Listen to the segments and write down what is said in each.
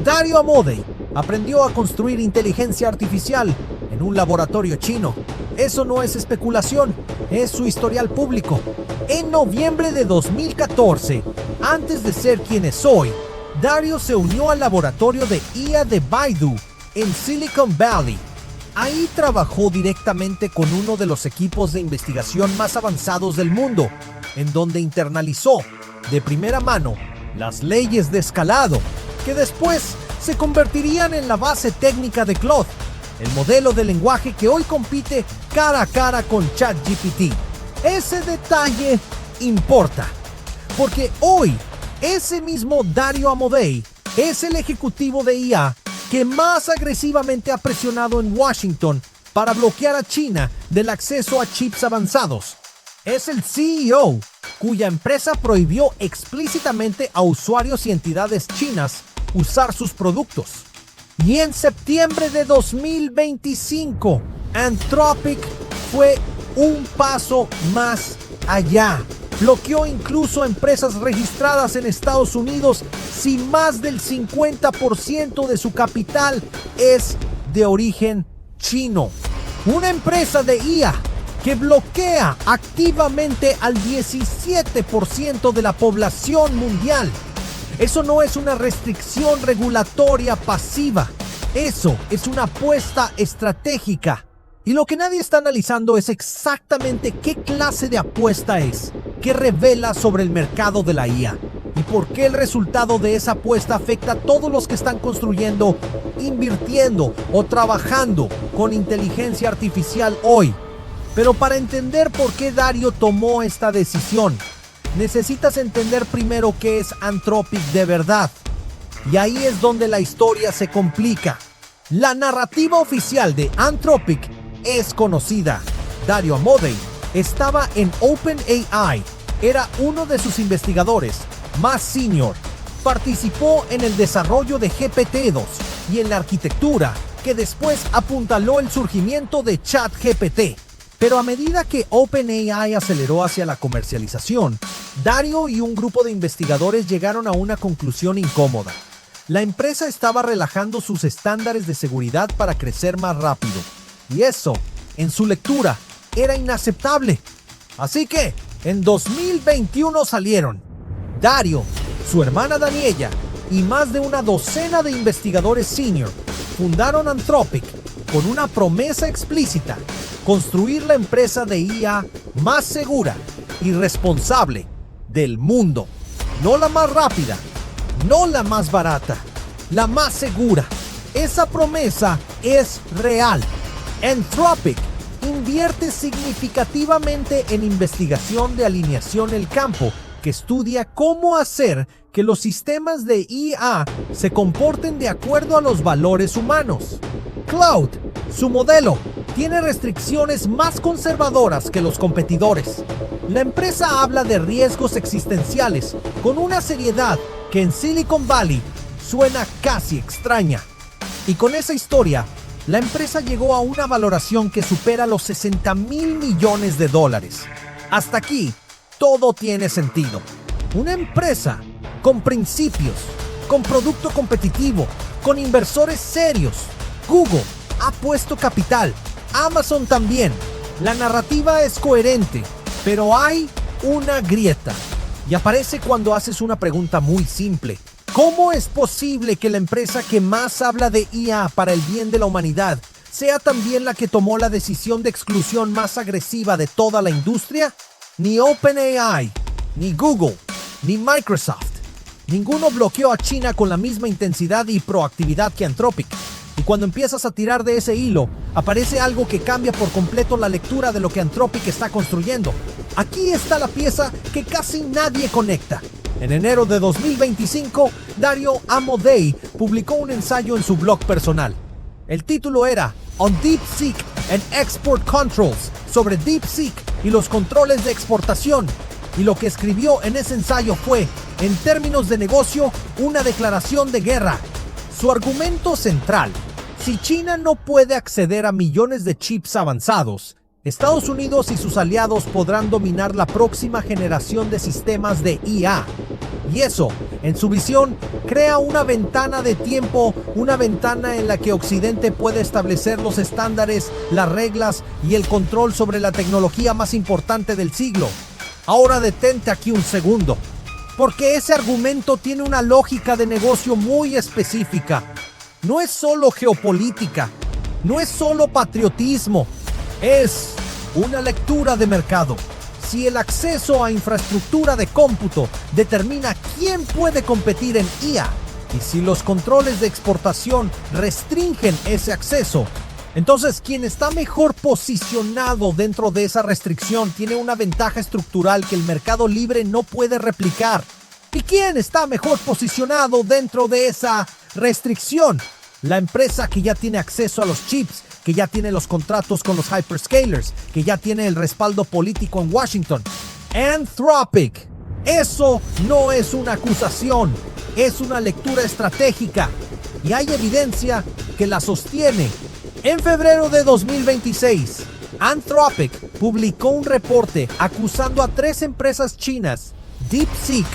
Dario Amodei aprendió a construir inteligencia artificial en un laboratorio chino. Eso no es especulación, es su historial público. En noviembre de 2014, antes de ser quien es hoy, Dario se unió al laboratorio de IA de Baidu en Silicon Valley. Ahí trabajó directamente con uno de los equipos de investigación más avanzados del mundo, en donde internalizó de primera mano las leyes de escalado, que después se convertirían en la base técnica de Claude, el modelo de lenguaje que hoy compite cara a cara con ChatGPT. Ese detalle importa, porque hoy ese mismo Dario Amodei es el ejecutivo de IA que más agresivamente ha presionado en Washington para bloquear a China del acceso a chips avanzados. Es el CEO cuya empresa prohibió explícitamente a usuarios y entidades chinas usar sus productos. Y en septiembre de 2025, Anthropic fue un paso más allá. Bloqueó incluso empresas registradas en Estados Unidos si más del 50% de su capital es de origen chino. Una empresa de IA que bloquea activamente al 17% de la población mundial. Eso no es una restricción regulatoria pasiva. Eso es una apuesta estratégica. Y lo que nadie está analizando es exactamente qué clase de apuesta es, qué revela sobre el mercado de la IA y por qué el resultado de esa apuesta afecta a todos los que están construyendo, invirtiendo o trabajando con inteligencia artificial hoy. Pero para entender por qué Dario tomó esta decisión, necesitas entender primero qué es Anthropic de verdad. Y ahí es donde la historia se complica. La narrativa oficial de Anthropic es conocida. Dario Amodei estaba en OpenAI, era uno de sus investigadores más senior. Participó en el desarrollo de GPT-2 y en la arquitectura que después apuntaló el surgimiento de ChatGPT. Pero a medida que OpenAI aceleró hacia la comercialización, Dario y un grupo de investigadores llegaron a una conclusión incómoda. La empresa estaba relajando sus estándares de seguridad para crecer más rápido. Y eso, en su lectura, era inaceptable. Así que, en 2021 salieron Dario, su hermana Daniela y más de una docena de investigadores senior. Fundaron Anthropic con una promesa explícita: construir la empresa de IA más segura y responsable del mundo. No la más rápida, no la más barata, la más segura. Esa promesa es real. Anthropic invierte significativamente en investigación de alineación del campo, que estudia cómo hacer que los sistemas de IA se comporten de acuerdo a los valores humanos. Claude, su modelo, tiene restricciones más conservadoras que los competidores. La empresa habla de riesgos existenciales con una seriedad que en Silicon Valley suena casi extraña. Y con esa historia, la empresa llegó a una valoración que supera los $60 mil millones. Hasta aquí, todo tiene sentido. Una empresa con principios, con producto competitivo, con inversores serios. Google ha puesto capital, Amazon también. La narrativa es coherente, pero hay una grieta. Y aparece cuando haces una pregunta muy simple. ¿Cómo es posible que la empresa que más habla de IA para el bien de la humanidad sea también la que tomó la decisión de exclusión más agresiva de toda la industria? Ni OpenAI, ni Google, ni Microsoft. Ninguno bloqueó a China con la misma intensidad y proactividad que Anthropic. Y cuando empiezas a tirar de ese hilo, aparece algo que cambia por completo la lectura de lo que Anthropic está construyendo. Aquí está la pieza que casi nadie conecta. En enero de 2025, Dario Amodei publicó un ensayo en su blog personal. El título era On DeepSeek and Export Controls, sobre DeepSeek y los controles de exportación. Y lo que escribió en ese ensayo fue, en términos de negocio, una declaración de guerra. Su argumento central: si China no puede acceder a millones de chips avanzados, Estados Unidos y sus aliados podrán dominar la próxima generación de sistemas de IA. Y eso, en su visión, crea una ventana de tiempo, una ventana en la que Occidente puede establecer los estándares, las reglas y el control sobre la tecnología más importante del siglo. Ahora detente aquí un segundo, porque ese argumento tiene una lógica de negocio muy específica. No es solo geopolítica, no es solo patriotismo, es una lectura de mercado. Si el acceso a infraestructura de cómputo determina quién puede competir en IA, y si los controles de exportación restringen ese acceso, entonces quien está mejor posicionado dentro de esa restricción tiene una ventaja estructural que el mercado libre no puede replicar. ¿Y quién está mejor posicionado dentro de esa restricción? La empresa que ya tiene acceso a los chips, que ya tiene los contratos con los hyperscalers, que ya tiene el respaldo político en Washington. Anthropic. Eso no es una acusación, es una lectura estratégica y hay evidencia que la sostiene. En febrero de 2026, Anthropic publicó un reporte acusando a 3 empresas chinas, DeepSeek,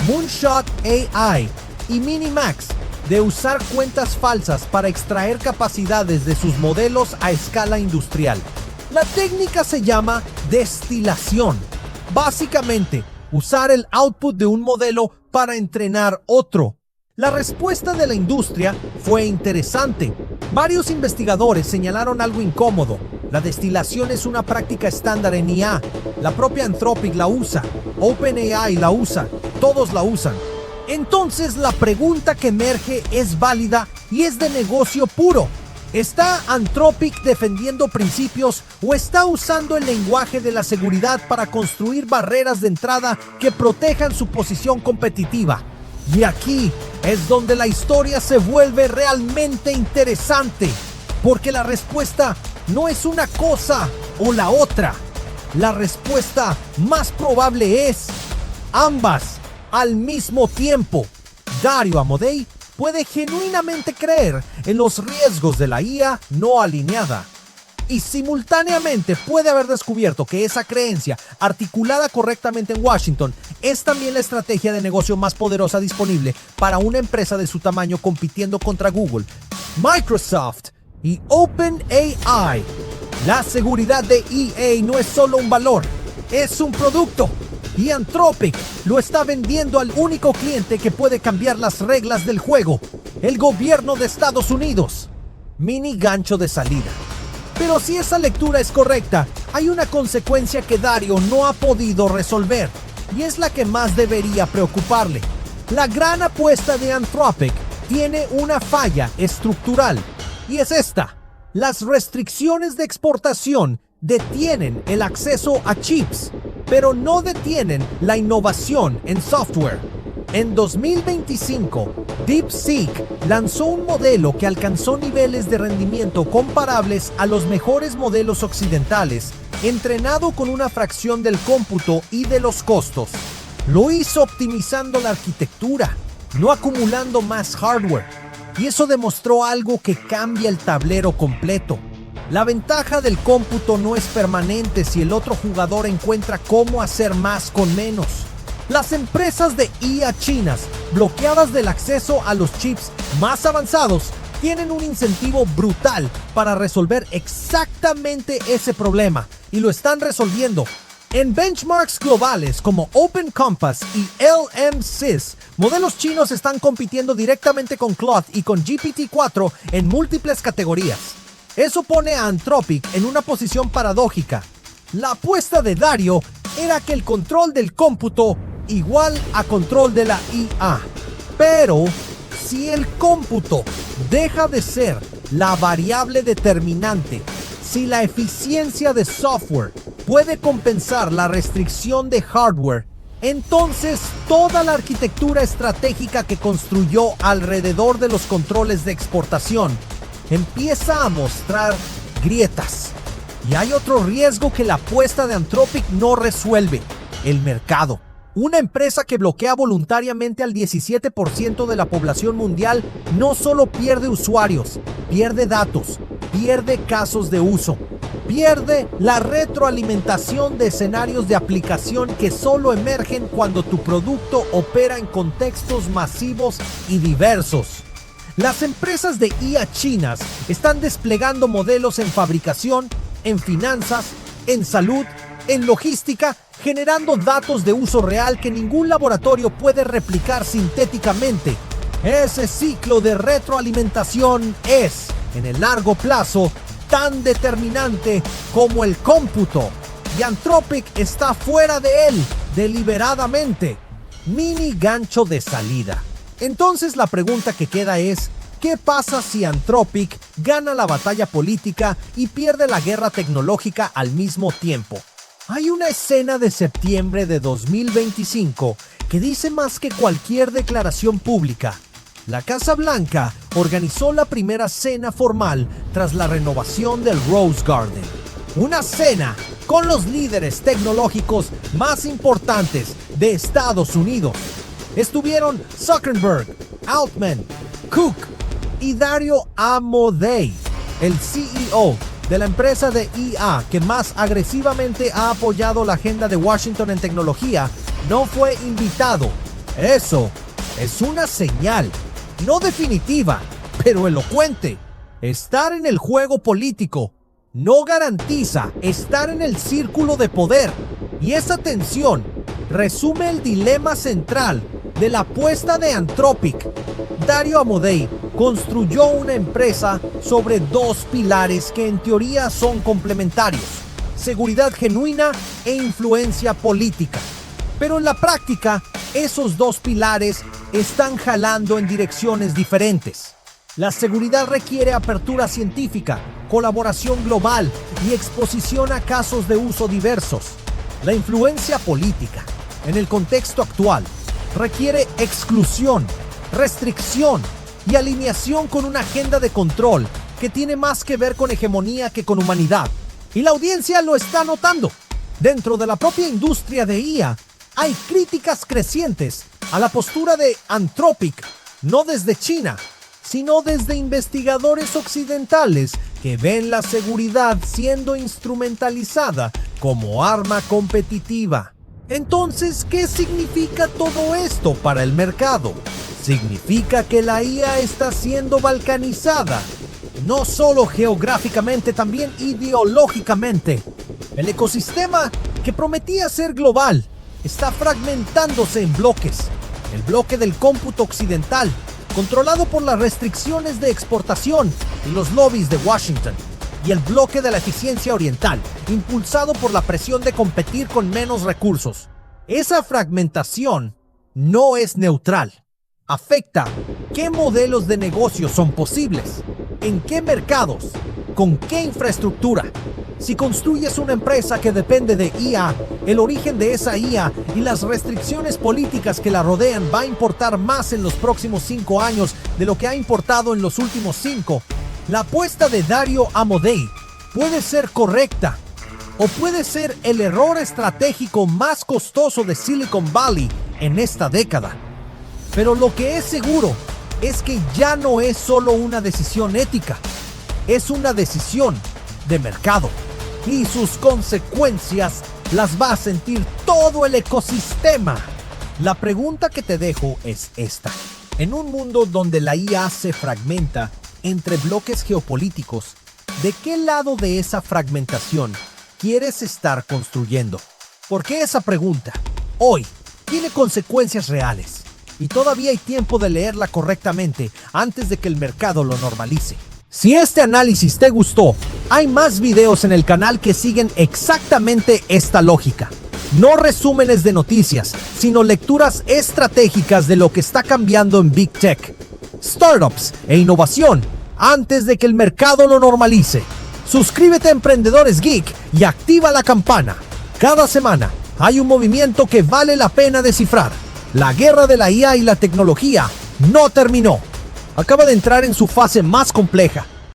Moonshot AI y Minimax, de usar cuentas falsas para extraer capacidades de sus modelos a escala industrial. La técnica se llama destilación. Básicamente, usar el output de un modelo para entrenar otro. La respuesta de la industria fue interesante. Varios investigadores señalaron algo incómodo. La destilación es una práctica estándar en IA. La propia Anthropic la usa. OpenAI la usa. Todos la usan. Entonces la pregunta que emerge es válida y es de negocio puro. ¿Está Anthropic defendiendo principios o está usando el lenguaje de la seguridad para construir barreras de entrada que protejan su posición competitiva? Y aquí es donde la historia se vuelve realmente interesante, porque la respuesta no es una cosa o la otra. La respuesta más probable es ambas al mismo tiempo. Dario Amodei puede genuinamente creer en los riesgos de la IA no alineada y simultáneamente puede haber descubierto que esa creencia, articulada correctamente en Washington, es también la estrategia de negocio más poderosa disponible para una empresa de su tamaño compitiendo contra Google, Microsoft y OpenAI. La seguridad de EA no es solo un valor, es un producto. Y Anthropic lo está vendiendo al único cliente que puede cambiar las reglas del juego, el gobierno de Estados Unidos. Mini gancho de salida. Pero si esa lectura es correcta, hay una consecuencia que Dario no ha podido resolver, y es la que más debería preocuparle. La gran apuesta de Anthropic tiene una falla estructural, y es esta. Las restricciones de exportación detienen el acceso a chips, pero no detienen la innovación en software. En 2025, DeepSeek lanzó un modelo que alcanzó niveles de rendimiento comparables a los mejores modelos occidentales, entrenado con una fracción del cómputo y de los costos. Lo hizo optimizando la arquitectura, no acumulando más hardware. Y eso demostró algo que cambia el tablero completo. La ventaja del cómputo no es permanente si el otro jugador encuentra cómo hacer más con menos. Las empresas de IA chinas, bloqueadas del acceso a los chips más avanzados, tienen un incentivo brutal para resolver exactamente ese problema, y lo están resolviendo. En benchmarks globales como OpenCompass y LMSys, modelos chinos están compitiendo directamente con Claude y con GPT-4 en múltiples categorías. Eso pone a Anthropic en una posición paradójica. La apuesta de Dario era que el control del cómputo igual a control de la IA. Pero si el cómputo deja de ser la variable determinante, si la eficiencia de software puede compensar la restricción de hardware, entonces toda la arquitectura estratégica que construyó alrededor de los controles de exportación empieza a mostrar grietas. Y hay otro riesgo que la apuesta de Anthropic no resuelve: el mercado. Una empresa que bloquea voluntariamente al 17% de la población mundial no solo pierde usuarios, pierde datos, pierde casos de uso. Pierde la retroalimentación de escenarios de aplicación que solo emergen cuando tu producto opera en contextos masivos y diversos. Las empresas de IA chinas están desplegando modelos en fabricación, en finanzas, en salud, en logística, generando datos de uso real que ningún laboratorio puede replicar sintéticamente. Ese ciclo de retroalimentación es, en el largo plazo, tan determinante como el cómputo, y Anthropic está fuera de él deliberadamente. Mini gancho de salida. Entonces la pregunta que queda es, ¿qué pasa si Anthropic gana la batalla política y pierde la guerra tecnológica al mismo tiempo? Hay una escena de septiembre de 2025 que dice más que cualquier declaración pública. La Casa Blanca organizó la primera cena formal tras la renovación del Rose Garden. Una cena con los líderes tecnológicos más importantes de Estados Unidos. Estuvieron Zuckerberg, Altman, Cook y Dario Amodei, el CEO de la empresa de IA que más agresivamente ha apoyado la agenda de Washington en tecnología, no fue invitado. Eso es una señal. No definitiva, pero elocuente. Estar en el juego político no garantiza estar en el círculo de poder. Y esa tensión resume el dilema central de la apuesta de Anthropic. Dario Amodei construyó una empresa sobre dos pilares que en teoría son complementarios: seguridad genuina e influencia política. Pero en la práctica, esos dos pilares están jalando en direcciones diferentes. La seguridad requiere apertura científica, colaboración global y exposición a casos de uso diversos. La influencia política, en el contexto actual, requiere exclusión, restricción y alineación con una agenda de control que tiene más que ver con hegemonía que con humanidad. Y la audiencia lo está notando. Dentro de la propia industria de IA, hay críticas crecientes a la postura de Anthropic, no desde China, sino desde investigadores occidentales que ven la seguridad siendo instrumentalizada como arma competitiva. Entonces, ¿qué significa todo esto para el mercado? Significa que la IA está siendo balcanizada, no solo geográficamente, también ideológicamente. El ecosistema que prometía ser global está fragmentándose en bloques. El bloque del cómputo occidental, controlado por las restricciones de exportación y los lobbies de Washington, y el bloque de la eficiencia oriental, impulsado por la presión de competir con menos recursos. Esa fragmentación no es neutral. Afecta qué modelos de negocio son posibles, en qué mercados, con qué infraestructura. Si construyes una empresa que depende de IA, el origen de esa IA y las restricciones políticas que la rodean va a importar más en los próximos 5 años de lo que ha importado en los últimos 5. La apuesta de Dario Amodei puede ser correcta o puede ser el error estratégico más costoso de Silicon Valley en esta década. Pero lo que es seguro es que ya no es solo una decisión ética, es una decisión de mercado. Y sus consecuencias las va a sentir todo el ecosistema. La pregunta que te dejo es esta. En un mundo donde la IA se fragmenta entre bloques geopolíticos, ¿de qué lado de esa fragmentación quieres estar construyendo? Porque esa pregunta, hoy, tiene consecuencias reales. Y todavía hay tiempo de leerla correctamente antes de que el mercado lo normalice. Si este análisis te gustó, hay más videos en el canal que siguen exactamente esta lógica. No resúmenes de noticias, sino lecturas estratégicas de lo que está cambiando en Big Tech, startups e innovación antes de que el mercado lo normalice. Suscríbete a Emprendedores Geek y activa la campana. Cada semana hay un movimiento que vale la pena descifrar. La guerra de la IA y la tecnología no terminó. Acaba de entrar en su fase más compleja.